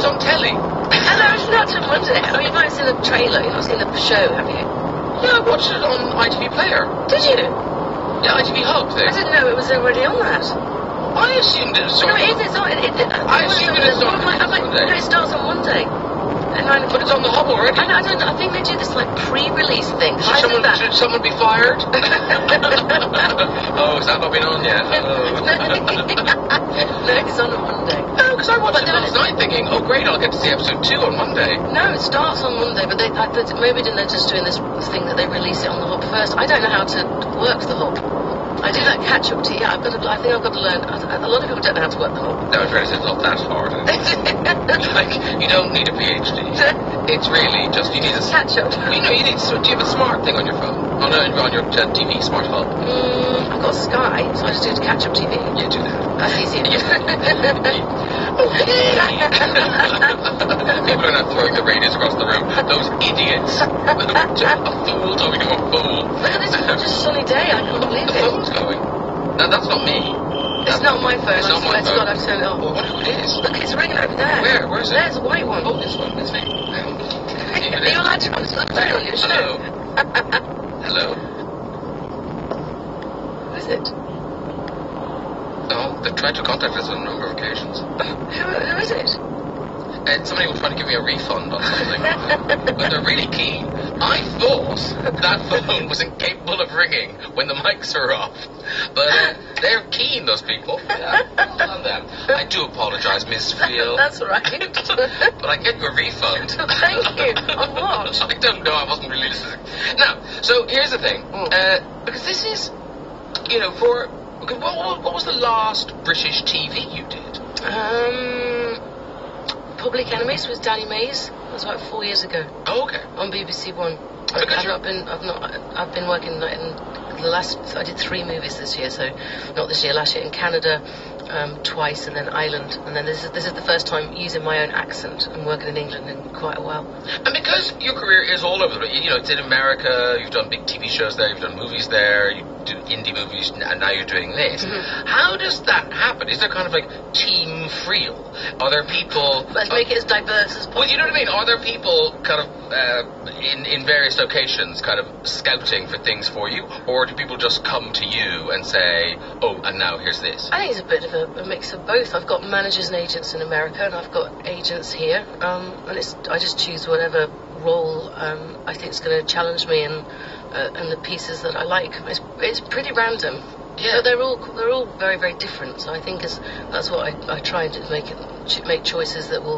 on telly. Hello, it's not on Monday. Oh, you might have seen the trailer. You've not seen the show, have you? Yeah, I watched it on ITV Player. Did you? Yeah, ITV Hub thing. I didn't know it was already on that. I assumed it was No, on... it is. It's on. I assumed it was on Monday. No, it starts on Monday. At 9 o'clock. But it's on the Hub already. I don't know. I think they do this like pre-release thing. Should someone be fired? Oh, has that not been on yet? No, it's on Monday. No, because I watched it last night thinking, oh great, I'll get to see episode 2 on Monday. No, it starts on Monday, but maybe they're just doing this thing that they release it on the Hub first. I don't know how to work the Hub. I do that catch-up to I think I've got to learn. A lot of people don't know how to work the Hub. No, it's not that hard. Like, you don't need a PhD. It's really just, you need a... Catch-up. Do you have a smart thing on your phone? On your TV, smart hub? I've got Sky, so I just do catch-up TV. Yeah, do that. That's easier. People are not throwing the radios across the room. Those idiots. A fool talking to a fool. Look at this gorgeous sunny day. I can't believe the it. phone's going. That's not me. It's not my phone. It's not my phone. God, I've turned it off. Well, what if it is? Look, it's ringing over there. Where is it? There's a white one. Oh, this one. This thing. Are you allowed to answer the phone on your show? Hello. Who is it? Oh, they've tried to contact us on a number of occasions. Who is it? Somebody was trying to give me a refund on something. But they're really keen. I thought that phone was incapable of ringing when the mics are off. But they're keen, those people. Yeah, well on them. I do apologise, Miss Field. That's right. But I get your refund. Thank you. On what? I don't know, I wasn't really listening. Now, so here's the thing. Because this is, what was the last British TV you did? Public Enemies with Danny Mays. That was about 4 years ago. Oh, okay. On BBC One. I've been working in I did 3 movies this year, so not this year, last year in Canada, twice, and then Ireland, and then this is the first time using my own accent and working in England in quite a while. And because your career is all over the place, it's in America, you've done big TV shows there, you've done movies there, you do indie movies, and now you're doing this. Mm-hmm. How does that happen? Is there kind of like team Friel? Are there people... Let's make it as diverse as possible. Well, you know what I mean? Are there people kind of in various locations kind of scouting for things for you? Or do people just come to you and say, oh, and now here's this? I think it's a bit of a mix of both. I've got managers and agents in America, and I've got agents here. And I just choose whatever role I think is going to challenge me and the pieces that I like. It's pretty random. Yeah, but they're all very, very different. So I think that's what I try and do, make choices that will